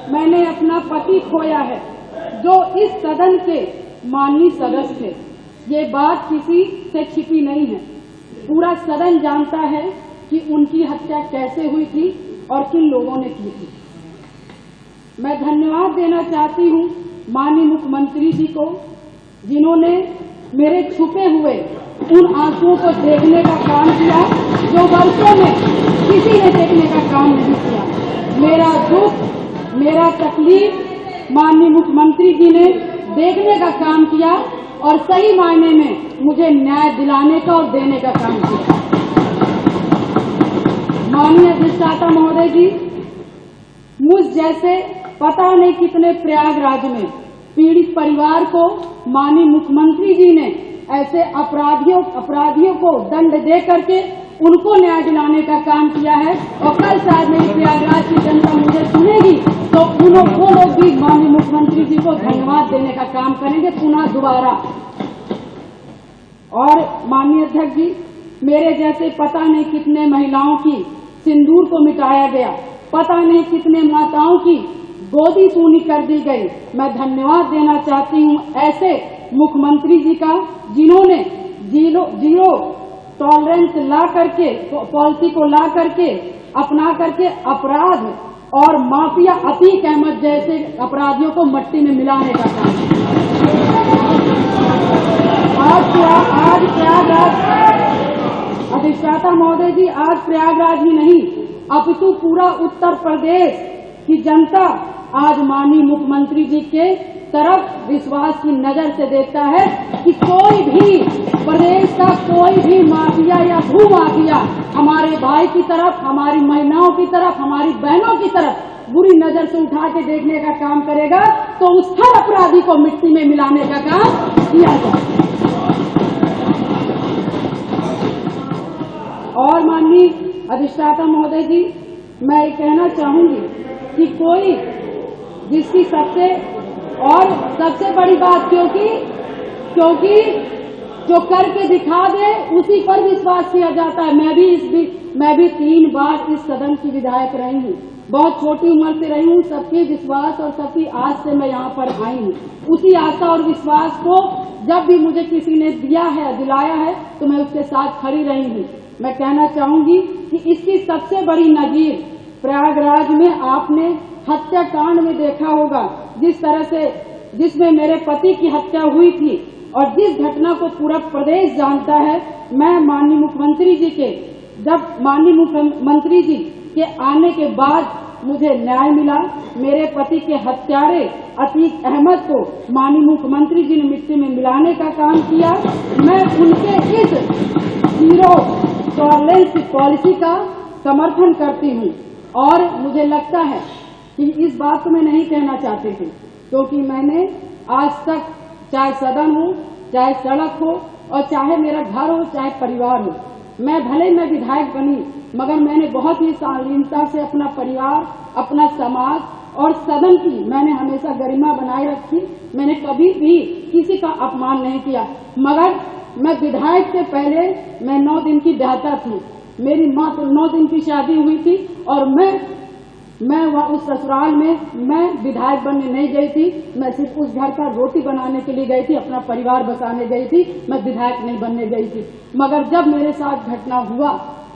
मैंने अपना पति खोया है, जो इस सदन के माननीय सदस्य थे। ये बात किसी से छिपी नहीं है। पूरा सदन जानता है कि उनकी हत्या कैसे हुई थी और किन लोगों ने की थी। मैं धन्यवाद देना चाहती हूँ माननीय मुख्यमंत्री जी को, जिन्होंने मेरे छुपे हुए उन आंसुओं को देखने का काम किया जो वर्षों में किसी ने देखने का काम नहीं किया। मेरा दुख, मेरा तकलीफ माननीय मुख्यमंत्री जी ने देखने का काम किया और सही मायने में मुझे न्याय दिलाने का और देने का काम किया। माननीय अधिष्ठाता महोदय जी, मुझ जैसे पता नहीं कितने प्रयागराज में पीड़ित परिवार को माननीय मुख्यमंत्री जी ने ऐसे अपराधियों को दंड दे करके उनको न्याय दिलाने का काम किया है। और कल शायद मेरी प्रयागराज की जनता मुझे सुनेगी तो वो लोग भी माननीय मुख्यमंत्री जी को धन्यवाद देने का काम करेंगे पुनः दोबारा। और माननीय अध्यक्ष जी, मेरे जैसे पता नहीं कितने महिलाओं की सिंदूर को मिटाया गया, पता नहीं कितने माताओं की गोदी सूनी कर दी गई। मैं धन्यवाद देना चाहती हूँ ऐसे मुख्यमंत्री जी का, जिन्होंने जीरो टॉलरेंस ला करके पॉलिसी को ला करके अपना करके अपराध और माफिया अतीक अहमद जैसे अपराधियों को मट्टी में मिलाने का काम आज प्रयागराज अधिष्ठाता महोदय जी, आज प्रयागराज ही नहीं अपितु पूरा उत्तर प्रदेश की जनता आज माननीय मुख्यमंत्री जी के तरफ विश्वास की नजर से देखता है कि कोई भी प्रदेश का कोई भी माफिया या भू माफिया हमारे भाई की तरफ, हमारी महिलाओं की तरफ, हमारी बहनों की तरफ बुरी नजर से उठा के देखने का काम करेगा तो उस हर अपराधी को मिट्टी में मिलाने का काम किया जाए। और माननीय अधिष्ठाता महोदय जी, मैं ये कहना चाहूंगी कि कोई जिसकी सबसे बड़ी बात, क्योंकि जो करके दिखा दे उसी पर विश्वास किया जाता है। मैं भी 3 बार इस सदन की विधायक रही हूँ, बहुत छोटी उम्र से रही हूँ। सबके विश्वास और सबकी आस से मैं यहाँ पर आई हूँ। उसी आशा और विश्वास को जब भी मुझे किसी ने दिलाया है तो मैं उसके साथ खड़ी रही हूँ। मैं कहना चाहूंगी कि इसकी सबसे बड़ी नजीर प्रयागराज में आपने हत्याकांड में देखा होगा, जिस तरह से जिसमें मेरे पति की हत्या हुई थी और जिस घटना को पूरा प्रदेश जानता है। मैं माननीय मुख्यमंत्री जी के आने के बाद मुझे न्याय मिला। मेरे पति के हत्यारे अतीक अहमद को माननीय मुख्यमंत्री जी ने मिट्टी में मिलाने का काम किया। मैं उनके इस जीरो टॉलरेंस पॉलिसी का समर्थन करती हूँ और मुझे लगता है कि इस बात को मैं नहीं कहना चाहती थी, क्योंकि मैंने आज तक चाहे सदन हो, चाहे सड़क हो और चाहे मेरा घर हो, चाहे परिवार हो, मैं विधायक बनी मगर मैंने बहुत ही शालीनता से अपना परिवार, अपना समाज और सदन की मैंने हमेशा गरिमा बनाए रखी। मैंने कभी भी किसी का अपमान नहीं किया। मगर मैं विधायक से पहले मैं 9 दिन की दाता थी। मेरी माँ तो 9 दिन की शादी हुई थी और मैं उस ससुराल में मैं विधायक बनने नहीं गई थी। मैं सिर्फ उस घर का रोटी बनाने के लिए गई थी, अपना परिवार बसाने गई थी। मैं विधायक नहीं बनने गई थी। मगर जब मेरे साथ घटना हुआ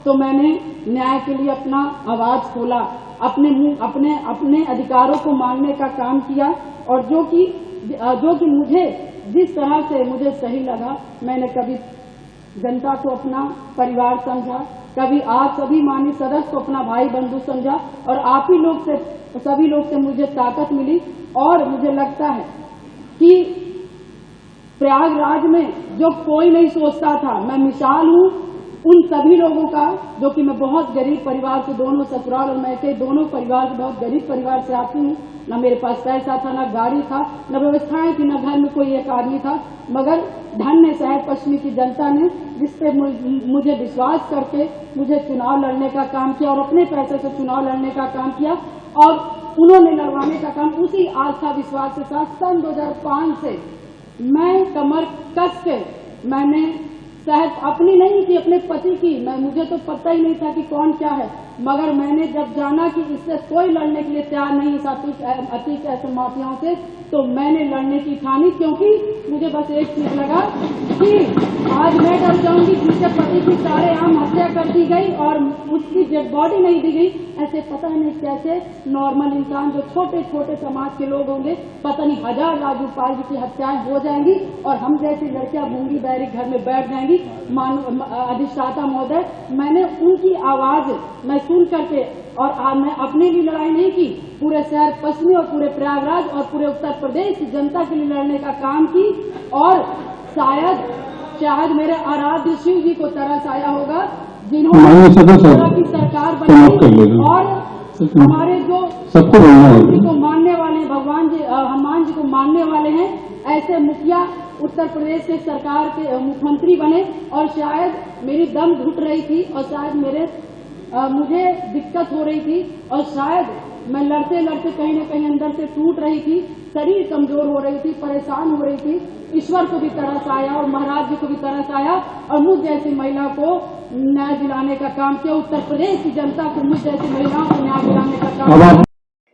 तो मैंने न्याय के लिए अपना आवाज खोला, अपने अधिकारों को मांगने का काम किया और जो कि मुझे जिस तरह से मुझे सही लगा, मैंने कभी जनता को अपना परिवार समझा, कभी आप सभी माननीय सदस्य को अपना भाई बंधु समझा और आप ही लोग से, सभी लोग से मुझे ताकत मिली। और मुझे लगता है कि प्रयागराज में जो कोई नहीं सोचता था, मैं मिसाल हूँ उन सभी लोगों का, जो कि मैं बहुत गरीब परिवार से, दोनों ससुराल और मैके दोनों परिवार से, बहुत गरीब परिवार से आती हूँ। न मेरे पास पैसा था, न गाड़ी था, न व्यवस्थाएं थी, न घर में कोई एक आदमी था। मगर धन्य शहर पश्चिमी की जनता ने जिस पे मुझे विश्वास करके मुझे चुनाव लड़ने का काम किया और अपने पैसे से चुनाव लड़ने का काम किया और उन्होंने लड़वाने का काम उसी आस्था विश्वास के साथ सन 2005 से मैं कमर कस के मैंने शायद अपनी नहीं की, अपने पति की, मुझे तो पता ही नहीं था कि कौन क्या है, मगर मैंने जब जाना कि इससे कोई लड़ने के लिए तैयार नहीं इस अतीत ऐसे माफियाओं से, तो मैंने लड़ने की ठानी, क्योंकि मुझे बस एक चीज लगा कि आज मैं डर जाऊंगी जिसके पति की सारे आम हत्या कर दी गई और उसकी डेड बॉडी नहीं दी गई। ऐसे पता नहीं कैसे नॉर्मल इंसान जो छोटे छोटे समाज के लोग होंगे, पता नहीं हजार राजू पाल जी की हत्याएं हो जाएंगी और हम जैसी लड़कियां गूंगी बहरी घर में बैठ जाएंगी। अधिष्ठाता महोदय, मैंने उनकी आवाज मैं सुन करके और मैं अपने लिए लड़ाई नहीं की, पूरे शहर पश्चिमी और पूरे प्रयागराज और पूरे उत्तर प्रदेश की जनता के लिए लड़ने का काम की। और शायद मेरे आराध्य शिव जी को तरस आया होगा जिन्होंने की सरकार बनाई और हमारे जो सबको जी को मानने वाले हैं, भगवान जी हनुमान जी को मानने वाले हैं, ऐसे मुखिया उत्तर प्रदेश के सरकार के मुख्यमंत्री बने। और शायद मेरी दम घुट रही थी और शायद मुझे दिक्कत हो रही थी और शायद मैं लड़ते लड़ते कहीं न कहीं अंदर से टूट रही थी, शरीर कमजोर हो रही थी, परेशान हो रही थी। ईश्वर को भी तरस आया और महाराज जी को भी तरस आया और मुझ जैसी महिला को न्याय दिलाने का काम किया। उत्तर प्रदेश की जनता को मुझ जैसी महिलाओं को न्याय दिलाने का काम